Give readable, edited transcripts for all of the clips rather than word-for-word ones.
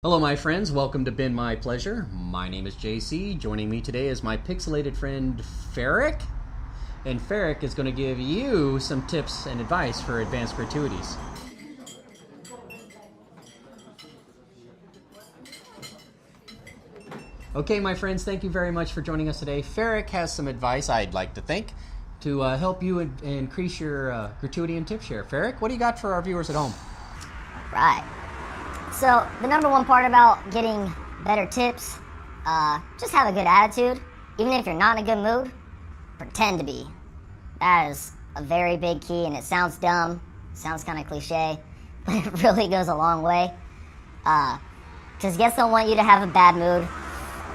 Hello, my friends. Welcome to Been My Pleasure. My name is JC. Joining me today is my pixelated friend Ferrick. And Ferrick is going to give you some tips and advice for advanced gratuities. Okay, my friends, thank you very much for joining us today. Ferrick has some advice, I'd like to think, to help you increase your gratuity and tip share. Ferrick, what do you got for our viewers at home? Right. So, the number one part about getting better tips, just have a good attitude. Even if you're not in a good mood, pretend to be. That is a very big key, and it sounds dumb, sounds kind of cliche, but it really goes a long way. Because guests don't want you to have a bad mood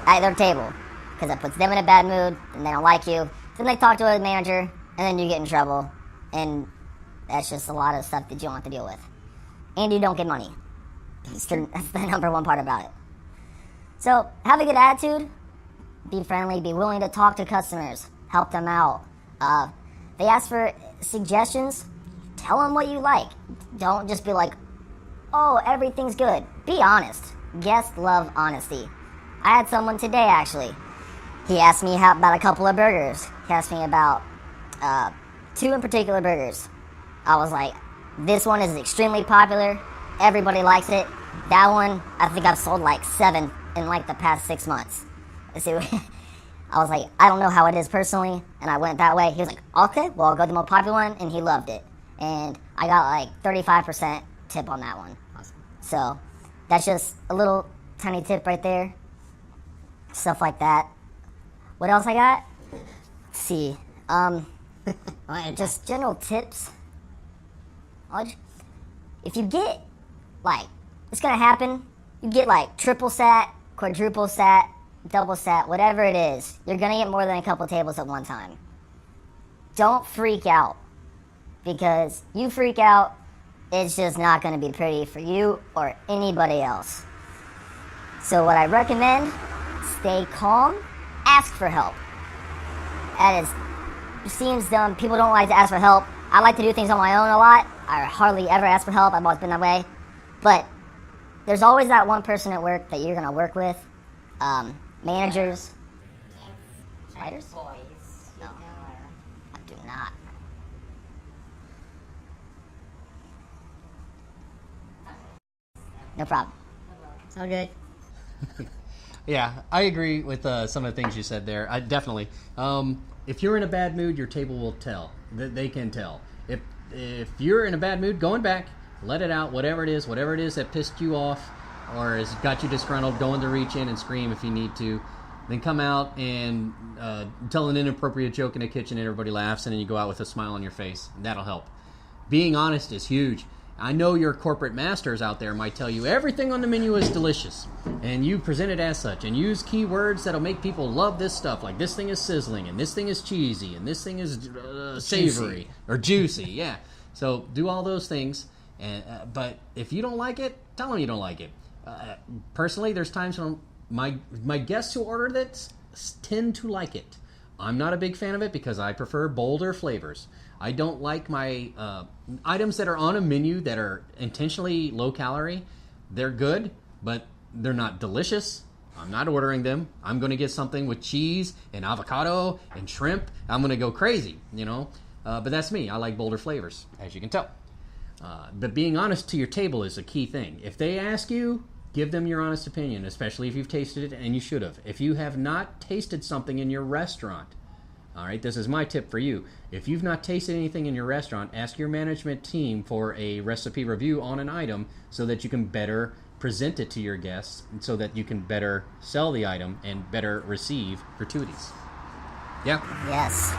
at their table, because that puts them in a bad mood, and they don't like you. Then they talk to a manager, and then you get in trouble, and that's just a lot of stuff that you don't have to deal with. And you don't get money. That's the number one part about it. So, have a good attitude, be friendly, be willing to talk to customers, help them out. They ask for suggestions, tell them what you like. Don't just be like, oh, everything's good. Be honest. Guests love honesty. I had someone today, actually. He asked me about a couple of burgers. He asked me about two in particular burgers. I was like, this one is extremely popular. Everybody likes it. That one, I think I've sold like 7 in like the past 6 months. See, I was like, I don't know how it is personally, and I went that way. He was like, okay, well, I'll go to the more popular one, and he loved it. And I got like 35% tip on that one. Awesome. So, that's just a little tiny tip right there. Stuff like that. What else I got? Let's see. Just general tips. If you get, like, it's going to happen, you get, like, triple sat, quadruple sat, double sat, whatever it is, you're going to get more than a couple tables at one time. Don't freak out, because you freak out, it's just not going to be pretty for you or anybody else. So what I recommend, stay calm, ask for help. That seems dumb. People don't like to ask for help. I like to do things on my own a lot. I hardly ever ask for help. I've always been that way. But there's always that one person at work that you're going to work with. Managers. Writers? No, I do not. No problem. It's all good. Yeah, I agree with some of the things you said there. I definitely. If you're in a bad mood, your table will tell. They can tell. If you're in a bad mood, going back, let it out. Whatever it is that pissed you off or has got you disgruntled, go in to reach in and scream if you need to. Then come out and tell an inappropriate joke in the kitchen, and everybody laughs, and then you go out with a smile on your face. That'll help. Being honest is huge. I know your corporate masters out there might tell you everything on the menu is delicious, and you present it as such, and use keywords that'll make people love this stuff, like this thing is sizzling, and this thing is cheesy, and this thing is savory, or juicy, yeah. So do all those things, but if you don't like it, tell them you don't like it. Personally, there's times when my guests who order this tend to like it. I'm not a big fan of it because I prefer bolder flavors. I don't like my items that are on a menu that are intentionally low calorie. They're good, but they're not delicious. I'm not ordering them. I'm going to get something with cheese and avocado and shrimp. I'm going to go crazy, you know. But that's me. I like bolder flavors, as you can tell. But being honest to your table is a key thing. If they ask you, give them your honest opinion, especially if you've tasted it, and you should have. If you have not tasted something in your restaurant, all right, this is my tip for you. If you've not tasted anything in your restaurant, ask your management team for a recipe review on an item so that you can better present it to your guests, and so that you can better sell the item and better receive gratuities. Yeah? Yes.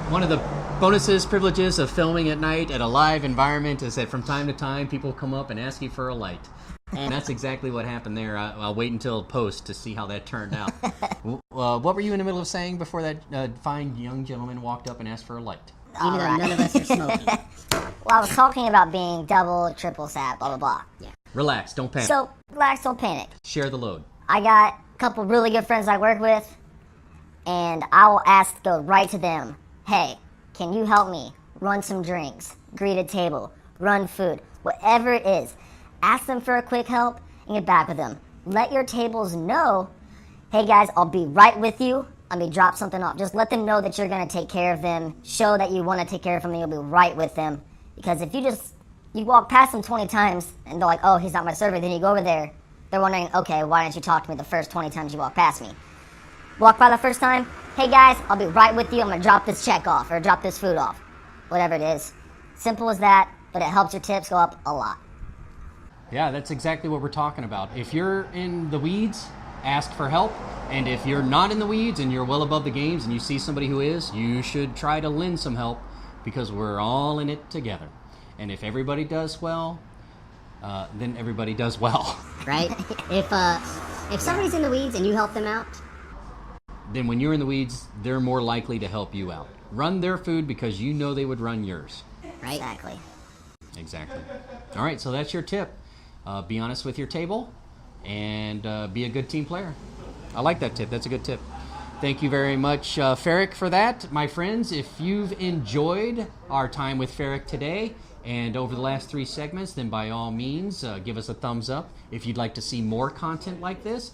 One of the bonuses, privileges of filming at night at a live environment is that from time to time people come up and ask you for a light. And that's exactly what happened there. I'll wait until post to see how that turned out. What were you in the middle of saying before that fine young gentleman walked up and asked for a light? Even though none of us are smoking. Well, I was talking about being double, triple sat, blah, blah, blah. Yeah. Relax, don't panic. So, relax, don't panic. Share the load. I got a couple really good friends I work with, and I will go right to them. Hey, can you help me run some drinks, greet a table, run food, whatever it is. Ask them for a quick help and get back with them. Let your tables know, hey guys, I'll be right with you. Let me drop something off. Just let them know that you're going to take care of them. Show that you want to take care of them and you'll be right with them. Because if you walk past them 20 times and they're like, oh, he's not my server, then you go over there, they're wondering, okay, why didn't you talk to me the first 20 times you walk past me? Walk by the first time, hey guys, I'll be right with you. I'm going to drop this check off or drop this food off. Whatever it is. Simple as that, but it helps your tips go up a lot. Yeah, that's exactly what we're talking about. If you're in the weeds, ask for help. And if you're not in the weeds and you're well above the games and you see somebody who is, you should try to lend some help because we're all in it together. And if everybody does well, then everybody does well. Right? If somebody's in the weeds and you help them out, then when you're in the weeds, they're more likely to help you out. Run their food because you know they would run yours. right? Exactly. All right, so that's your tip. Be honest with your table and be a good team player. I like that tip. That's a good tip. Thank you very much, Ferrick, for that. My friends, if you've enjoyed our time with Ferrick today and over the last 3 segments, then by all means, give us a thumbs up. If you'd like to see more content like this,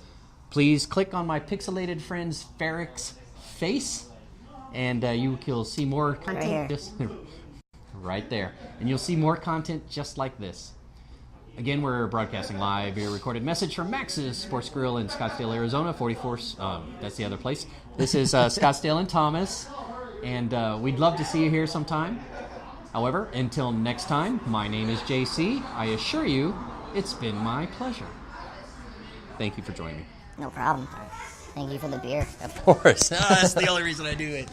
please click on my pixelated friend's Ferrick's face, and you'll see more content. Right there. And you'll see more content just like this. Again, we're broadcasting live via recorded message from Max's Sports Grill in Scottsdale, Arizona, 44. That's the other place. This is Scottsdale and Thomas, and we'd love to see you here sometime. However, until next time, my name is JC. I assure you, it's been my pleasure. Thank you for joining me. No problem. Thank you for the beer. Of course. That's the only reason I do it.